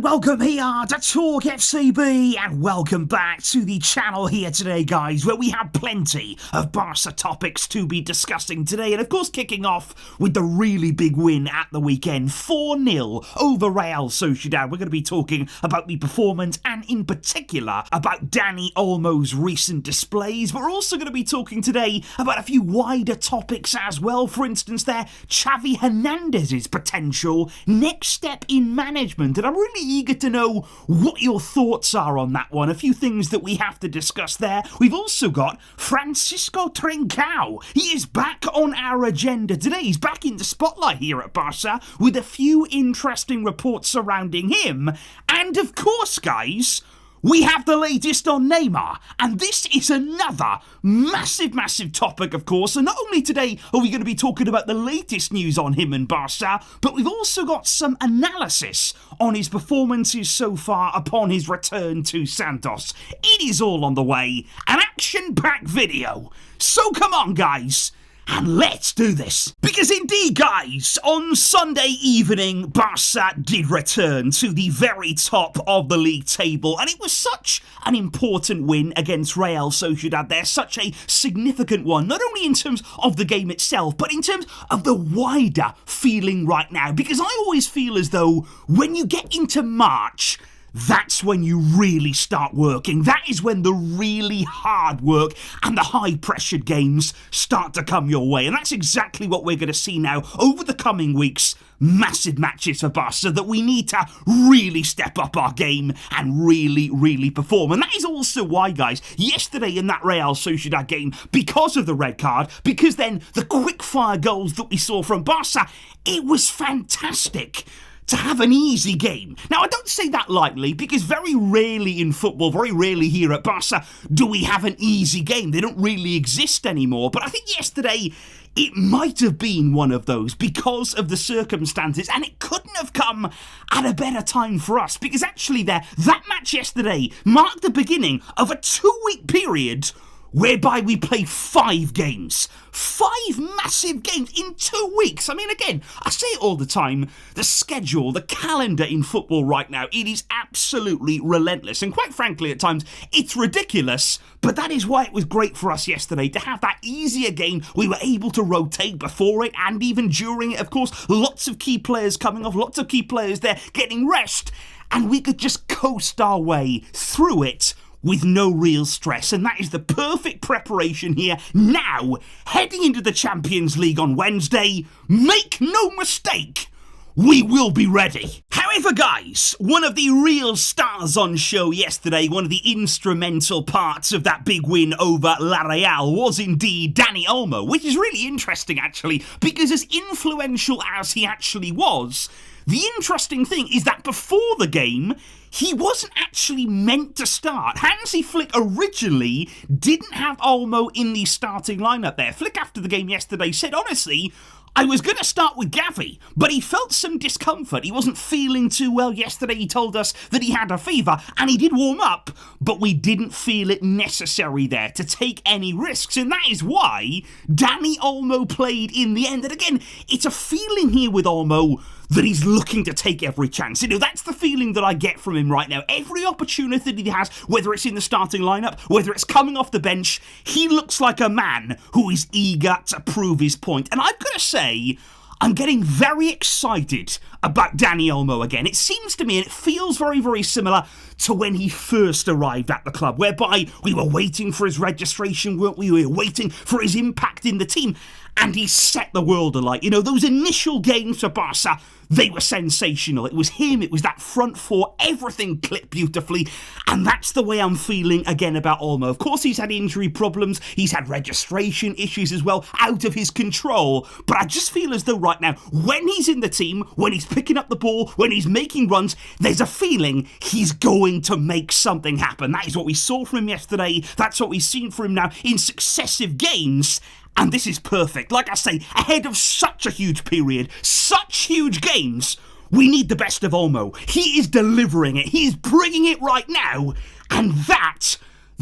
and welcome here to TalkFCB, and welcome back to the channel here today, guys, where we have plenty of Barca topics to be discussing today, and of course kicking off with the really big win at the weekend, 4-0 over Real Sociedad. We're going to be talking about the performance and in particular about Dani Olmo's recent displays. We're also going to be talking today about a few wider topics as well. For instance, Xavi Hernandez's potential next step in management, and I'm really eager to know what your thoughts are on that one. A few things that we have to discuss there. We've also got Francisco Trincao. He is back on our agenda today. He's back in the spotlight here at Barca with a few interesting reports surrounding him. And of course, guys, we have the latest on Neymar, and this is another massive topic, of course. And not only today are we going to be talking about the latest news on him and Barca, but we've also got some analysis on his performances so far upon his return to Santos. It is all on the way, an action-packed video. So come on, guys, and let's do this. Because indeed, guys, on Sunday evening, Barca did return to the very top of the league table, and it was such an important win against Real Sociedad there, such a significant one, not only in terms of the game itself, but in terms of the wider feeling right now, because I always feel as though when you get into March, that's when you really start working. That is when the really hard work and the high-pressured games start to come your way. And that's exactly what we're going to see now over the coming weeks. Massive matches for Barca that we need to really step up our game and really perform. And that is also why, guys, yesterday in that Real Sociedad game, because of the red card, because then the quick-fire goals that we saw from Barca, it was fantastic to have an easy game. Now, I don't say that lightly, because very rarely in football, very rarely here at Barca, do we have an easy game. They don't really exist anymore. But I think yesterday, it might have been one of those because of the circumstances, and it couldn't have come at a better time for us, because actually that match yesterday marked the beginning of a 2-week period whereby we played 5 games. 5 massive games in 2 weeks. I mean, again, I say it all the time, the schedule, the calendar in football right now, it is absolutely relentless. And quite frankly, at times, it's ridiculous, but that is why it was great for us yesterday to have that easier game. We were able to rotate before it and even during it. Of course, lots of key players coming off, lots of key players there getting rest, and we could just coast our way through it with no real stress, and that is the perfect preparation here. Now, heading into the Champions League on Wednesday, make no mistake, we will be ready. However, guys, one of the real stars on show yesterday, one of the instrumental parts of that big win over La Real was indeed Dani Olmo, which is really interesting, actually, because as influential as he actually was, the interesting thing is that before the game, he wasn't actually meant to start. Hansi Flick originally didn't have Olmo in the starting lineup there. Flick, after the game yesterday, said, honestly, I was going to start with Xavi, but he felt some discomfort. He wasn't feeling too well yesterday. He told us that he had a fever, and he did warm up, but we didn't feel it necessary there to take any risks, and that is why Dani Olmo played in the end. And again, it's a feeling here with Olmo that he's looking to take every chance. You know, that's the feeling that I get from him right now. Every opportunity that he has, whether it's in the starting lineup, whether it's coming off the bench, he looks like a man who is eager to prove his point. And I've got to say, I'm getting very excited about Dani Olmo again. It seems to me, and it feels very similar to when he first arrived at the club, whereby we were waiting for his registration, weren't we? We were waiting for his impact in the team, and he set the world alight. You know, those initial games for Barca, they were sensational. It was him, it was that front four, everything clicked beautifully, and that's the way I'm feeling again about Olmo. Of course, he's had injury problems, he's had registration issues as well, out of his control, but I just feel as though right now, when he's in the team, when he's picking up the ball, when he's making runs, there's a feeling he's going to make something happen. That is what we saw from him yesterday, that's what we've seen from him now in successive games, and this is perfect. Like I say, ahead of such a huge period, such huge games, we need the best of Olmo. He is delivering it. He is bringing it right now. And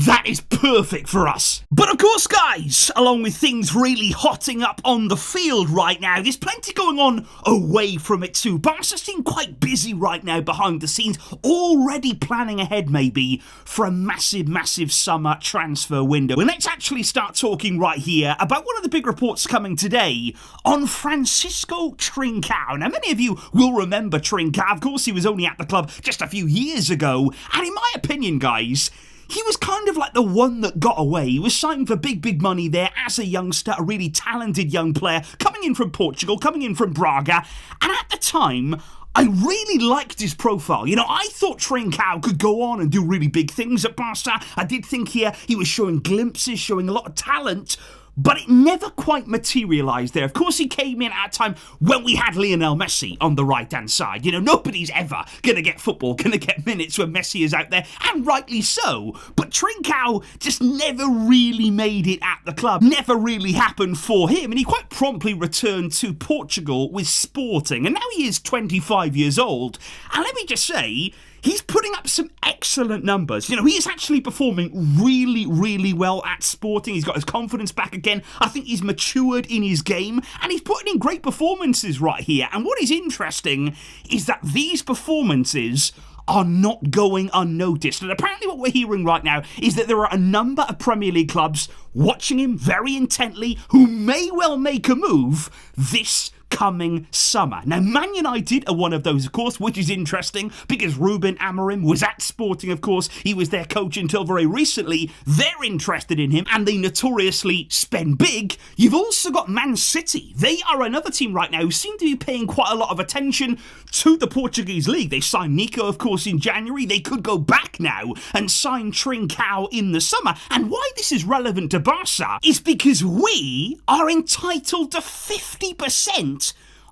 That is perfect for us. But of course, guys, along with things really hotting up on the field right now, there's plenty going on away from it too. Barca seem quite busy right now behind the scenes, already planning ahead maybe for a massive summer transfer window. And let's actually start talking right here about one of the big reports coming today on Francisco Trincao. Now, many of you will remember Trincao. Of course, he was only at the club just a few years ago. And in my opinion, guys, he was kind of like the one that got away. He was signed for big money there as a youngster, a really talented young player, coming in from Portugal, coming in from Braga. And at the time, I really liked his profile. You know, I thought Trincao could go on and do really big things at Barca. I did think here he was showing glimpses, showing a lot of talent, but it never quite materialised there. Of course, he came in at a time when we had Lionel Messi on the right-hand side. You know, nobody's ever going to get football, going to get minutes when Messi is out there, and rightly so. But Trincao just never really made it at the club. Never really happened for him, and he quite promptly returned to Portugal with Sporting. And now he is 25 years old. And let me just say, he's putting up some excellent numbers. You know, he is actually performing really well at Sporting. He's got his confidence back again. I think he's matured in his game, and he's putting in great performances right here. And what is interesting is that these performances are not going unnoticed. And apparently what we're hearing right now is that there are a number of Premier League clubs watching him very intently who may well make a move this coming summer. Now, Man United are one of those, of course, which is interesting because Ruben Amorim was at Sporting, of course. He was their coach until very recently. They're interested in him, and they notoriously spend big. You've also got Man City. They are another team right now who seem to be paying quite a lot of attention to the Portuguese league. They signed Nico, of course, in January. They could go back now and sign Trincao in the summer. And why this is relevant to Barca is because we are entitled to 50%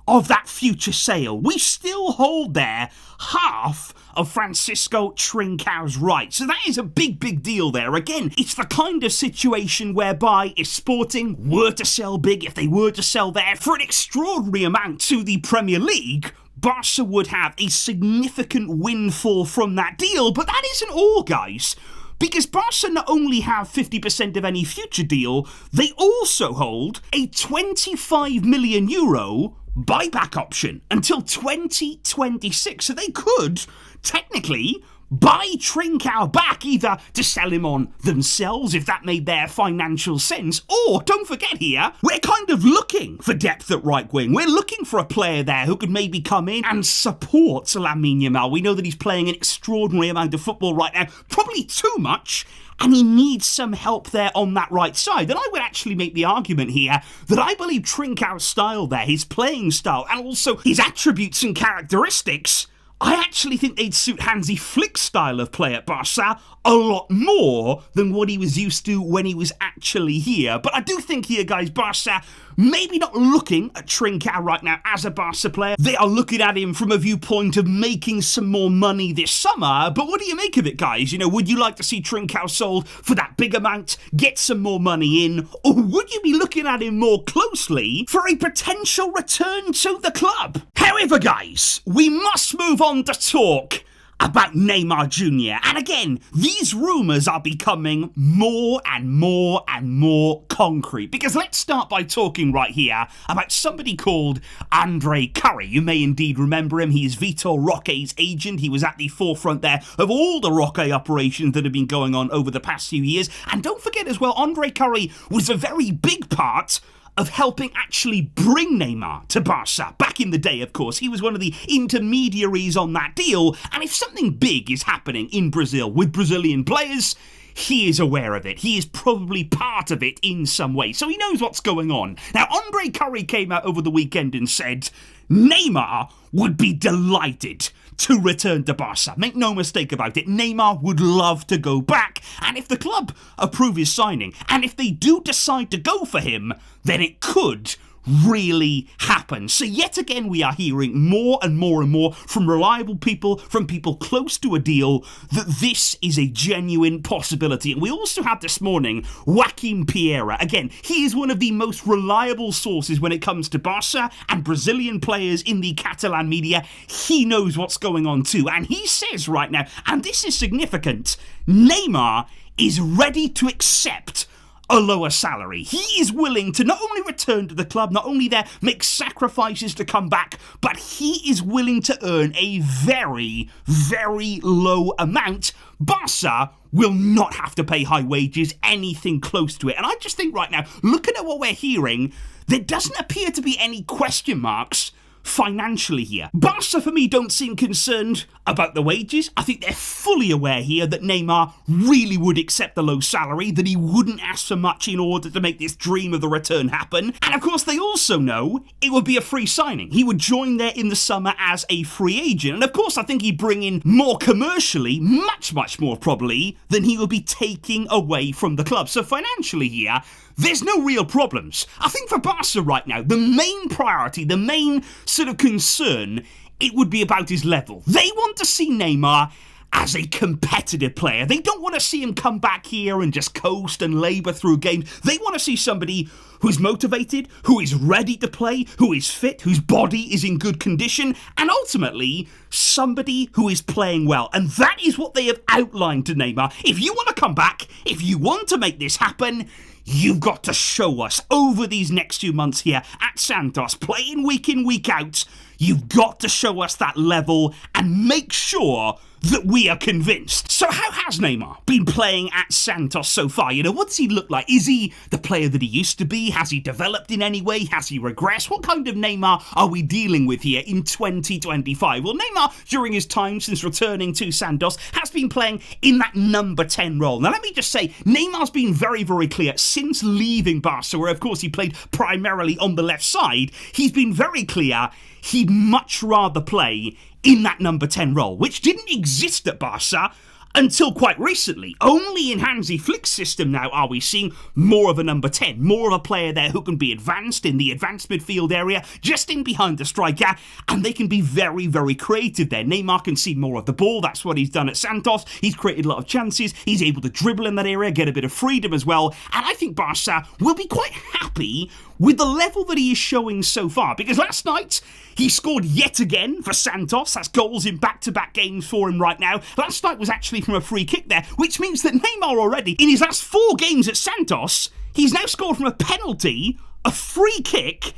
of that future sale. We still hold there half of Francisco Trincao's rights. So that is a big deal there. Again, it's the kind of situation whereby if Sporting were to sell big, if they were to sell there for an extraordinary amount to the Premier League, Barca would have a significant windfall from that deal. But that isn't all, guys. Because Barca not only have 50% of any future deal, they also hold a €25 million buyback option until 2026. So they could technically buy Trincao back, either to sell him on themselves if that made their financial sense, or don't forget here, we're kind of looking for depth at right wing. We're looking for a player there who could maybe come in and support Lamine Yamal. We know that he's playing an extraordinary amount of football right now, probably too much, and he needs some help there on that right side. And I would actually make the argument here that I believe Trincao's style there, his playing style, and also his attributes and characteristics, I actually think they'd suit Hansi Flick's style of play at Barca a lot more than what he was used to when he was actually here. But I do think here, guys, Barca maybe not looking at Trincao right now as a Barca player. They are looking at him from a viewpoint of making some more money this summer. But what do you make of it, guys? You know, would you like to see Trincao sold for that big amount, get some more money in? Or would you be looking at him more closely for a potential return to the club? However, guys, we must move on to talk about Neymar Jr. And again, these rumours are becoming more and more concrete. Because let's start by talking right here about somebody called Andre Curry. You may indeed remember him. He is Vitor Roque's agent. He was at the forefront there of all the Roque operations that have been going on over the past few years. And don't forget as well, Andre Curry was a very big part of helping actually bring Neymar to Barca. Back in the day, of course, he was one of the intermediaries on that deal, and if something big is happening in Brazil with Brazilian players, he is aware of it. He is probably part of it in some way, so he knows what's going on. Now, Andre Curry came out over the weekend and said Neymar would be delighted to return to Barca. Make no mistake about it, Neymar would love to go back, and if the club approve his signing, and if they do decide to go for him, then it could really happen. So yet again, we are hearing more and more and more from reliable people, from people close to a deal, that this is a genuine possibility. And we also had this morning Joaquim Pereira. Again, he is one of the most reliable sources when it comes to Barca and Brazilian players in the Catalan media. He knows what's going on too. And he says right now, and this is significant, Neymar is ready to accept a lower salary. He is willing to not only return to the club, not only there make sacrifices to come back, but he is willing to earn a very, very low amount. Barca will not have to pay high wages, anything close to it. And I just think right now, looking at what we're hearing, there doesn't appear to be any question marks financially here. Barca, for me, don't seem concerned about the wages. I think they're fully aware here that Neymar really would accept the low salary, that he wouldn't ask for much in order to make this dream of the return happen. And of course, they also know it would be a free signing. He would join there in the summer as a free agent. And of course, I think he'd bring in more commercially, much more probably, than he would be taking away from the club. So financially here, there's no real problems. I think for Barca right now, the main priority, the main sort of concern, it would be about his level. They want to see Neymar as a competitive player. They don't want to see him come back here and just coast and labour through games. They want to see somebody who's motivated, who is ready to play, who is fit, whose body is in good condition, and ultimately somebody who is playing well. And that is what they have outlined to Neymar. If you want to come back, if you want to make this happen, you've got to show us over these next few months here at Santos, playing week in, week out. You've got to show us that level and make sure that we are convinced. So how has Neymar been playing at Santos so far? You know, what's he look like? Is he the player that he used to be? Has he developed in any way? Has he regressed? What kind of Neymar are we dealing with here in 2025? Well, Neymar, during his time since returning to Santos, has been playing in that number 10 role. Now, let me just say, Neymar's been very, very clear since leaving Barca, where, of course, he played primarily on the left side. He's been very clear he'd much rather play in that number 10 role, which didn't exist at Barca until quite recently. Only in Hansi Flick's system now are we seeing more of a number 10, more of a player there who can be advanced in the advanced midfield area, just in behind the striker, and they can be very, very creative there. Neymar can see more of the ball. That's what he's done at Santos. He's created a lot of chances. He's able to dribble in that area, get a bit of freedom as well, and I think Barca will be quite happy with the level that he is showing so far, because last night he scored yet again for Santos. That's goals in back-to-back games for him right now. Last night was actually from a free kick there, which means that Neymar already, in his last 4 games at Santos, he's now scored from a penalty, a free kick,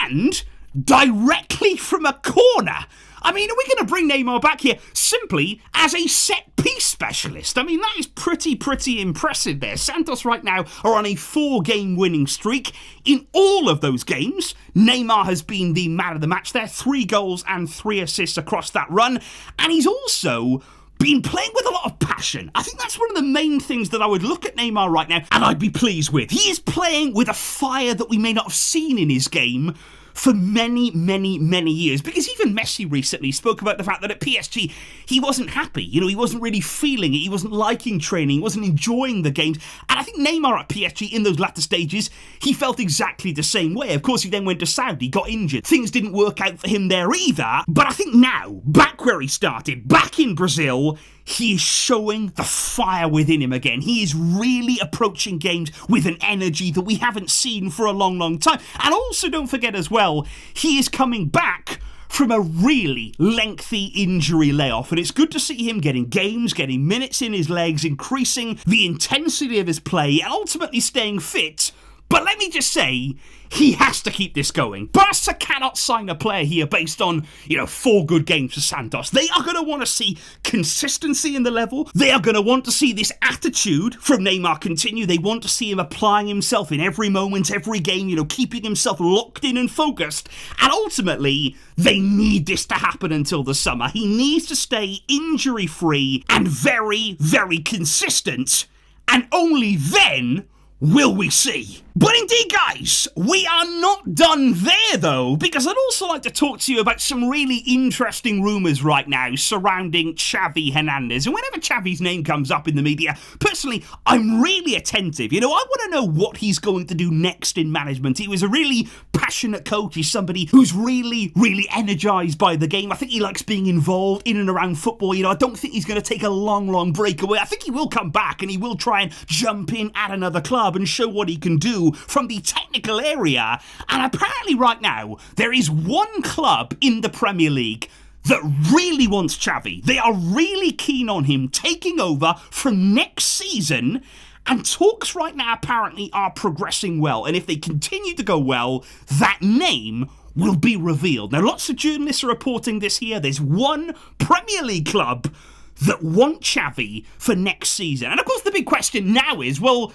and directly from a corner. I mean, are we going to bring Neymar back here simply as a set-piece specialist? I mean, that is pretty impressive there. Santos right now are on a 4-game winning streak. In all of those games, Neymar has been the man of the match there. 3 goals and 3 assists across that run. And he's also been playing with a lot of passion. I think that's one of the main things that I would look at Neymar right now and I'd be pleased with. He is playing with a fire that we may not have seen in his game for many years, because even Messi recently spoke about the fact that at PSG he wasn't happy. You know, he wasn't really feeling it, he wasn't liking training, he wasn't enjoying the games, and I think Neymar at PSG in those latter stages, he felt exactly the same way. Of course, he then went to Saudi, got injured, things didn't work out for him there either, but I think now, back where he started, back in Brazil, he is showing the fire within him again. He is really approaching games with an energy that we haven't seen for a long time. And also, don't forget as well, he is coming back from a really lengthy injury layoff. And it's good to see him getting games, getting minutes in his legs, increasing the intensity of his play, and ultimately staying fit. But let me just say, he has to keep this going. Barca cannot sign a player here based on, 4 good games for Santos. They are going to want to see consistency in the level. They are going to want to see this attitude from Neymar continue. They want to see him applying himself in every moment, every game, keeping himself locked in and focused. And ultimately, they need this to happen until the summer. He needs to stay injury-free and very, very consistent. And only then will we see? But indeed, guys, we are not done there, though, because I'd also like to talk to you about some really interesting rumours right now surrounding Xavi Hernandez. And whenever Xavi's name comes up in the media, personally, I'm really attentive. I want to know what he's going to do next in management. He was a really passionate coach. He's somebody who's really, really energised by the game. I think he likes being involved in and around football. I don't think he's going to take a long break away. I think he will come back and he will try and jump in at another club and show what he can do from the technical area. And apparently right now there is one club in the Premier League that really wants Xavi. They are really keen on him taking over from next season, and talks right now apparently are progressing well, and if they continue to go well, that name will be revealed. Now lots of journalists are reporting this here. There's one Premier League club that want Xavi for next season, and of course the big question now is, well,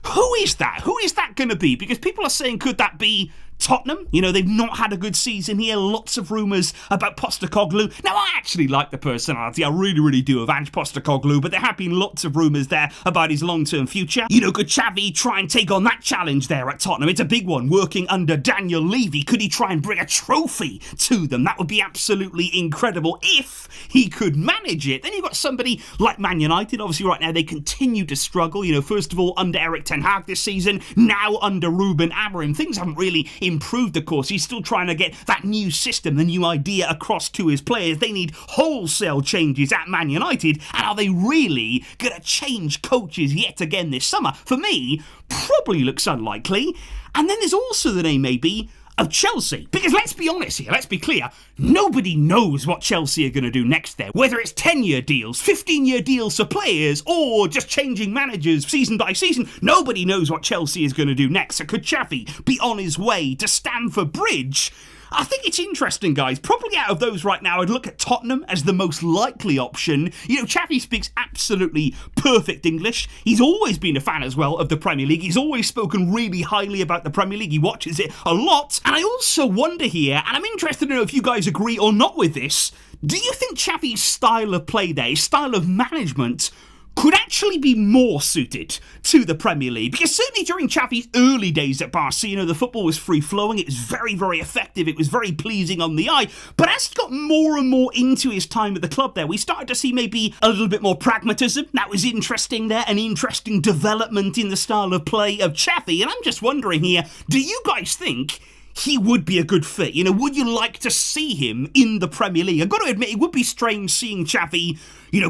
who is that? Who is that going to be? Because people are saying, could that be Tottenham? They've not had a good season here. Lots of rumours about Postecoglou. Now, I actually like the personality. I really do of Ange Postecoglou, but there have been lots of rumours there about his long-term future. Could Xavi try and take on that challenge there at Tottenham? It's a big one, working under Daniel Levy. Could he try and bring a trophy to them? That would be absolutely incredible if he could manage it. Then you've got somebody like Man United. Obviously, right now, they continue to struggle. First of all, under Erik ten Hag this season, now under Ruben Amorim. Things haven't really improved, of course. He's still trying to get that new system, the new idea across to his players. They need wholesale changes at Man United, and are they really going to change coaches yet again this summer? For me, probably looks unlikely. And then there's also the name, maybe, of Chelsea. Because let's be honest here, let's be clear, nobody knows what Chelsea are going to do next there. Whether it's 10-year deals, 15-year deals for players, or just changing managers season by season, nobody knows what Chelsea is going to do next. So could Xavi be on his way to Stamford Bridge? I think it's interesting, guys. Probably out of those right now, I'd look at Tottenham as the most likely option. Xavi speaks absolutely perfect English. He's always been a fan as well of the Premier League. He's always spoken really highly about the Premier League. He watches it a lot. And I also wonder here, and I'm interested to know if you guys agree or not with this, do you think Xavi's style of play there, his style of management, could actually be more suited to the Premier League? Because certainly during Xavi's early days at Barca, the football was free-flowing, it was very effective, it was very pleasing on the eye, but as he got more and more into his time at the club there, we started to see maybe a little bit more pragmatism. That was interesting there, an interesting development in the style of play of Xavi, and I'm just wondering here, do you guys think he would be a good fit? Would you like to see him in the Premier League? I've got to admit, it would be strange seeing Xavi,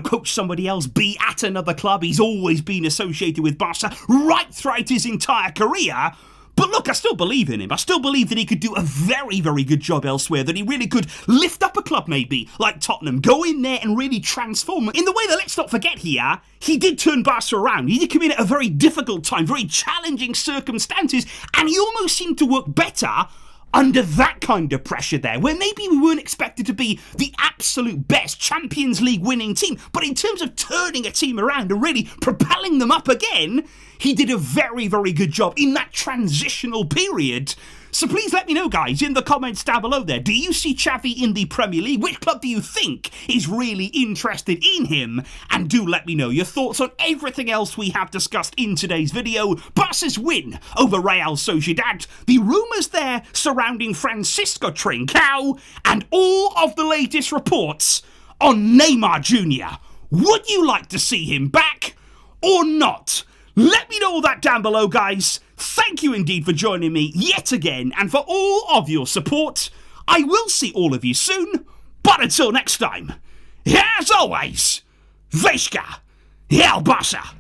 coach somebody else, be at another club. He's always been associated with Barca right throughout his entire career. But look, I still believe in him. I still believe that he could do a very good job elsewhere, that he really could lift up a club maybe like Tottenham, go in there and really transform. In the way that, let's not forget here, he did turn Barca around. He did come in at a very difficult time, very challenging circumstances, and he almost seemed to work better under that kind of pressure there, where maybe we weren't expected to be the absolute best Champions League winning team, but in terms of turning a team around and really propelling them up again, he did a very good job in that transitional period. So please let me know, guys, in the comments down below there. Do you see Xavi in the Premier League? Which club do you think is really interested in him? And do let me know your thoughts on everything else we have discussed in today's video. Barca's win over Real Sociedad, the rumours there surrounding Francisco Trincao, and all of the latest reports on Neymar Jr. Would you like to see him back or not? Let me know all that down below, guys. Thank you indeed for joining me yet again and for all of your support. I will see all of you soon, but until next time, as always, Vesca, El Barça.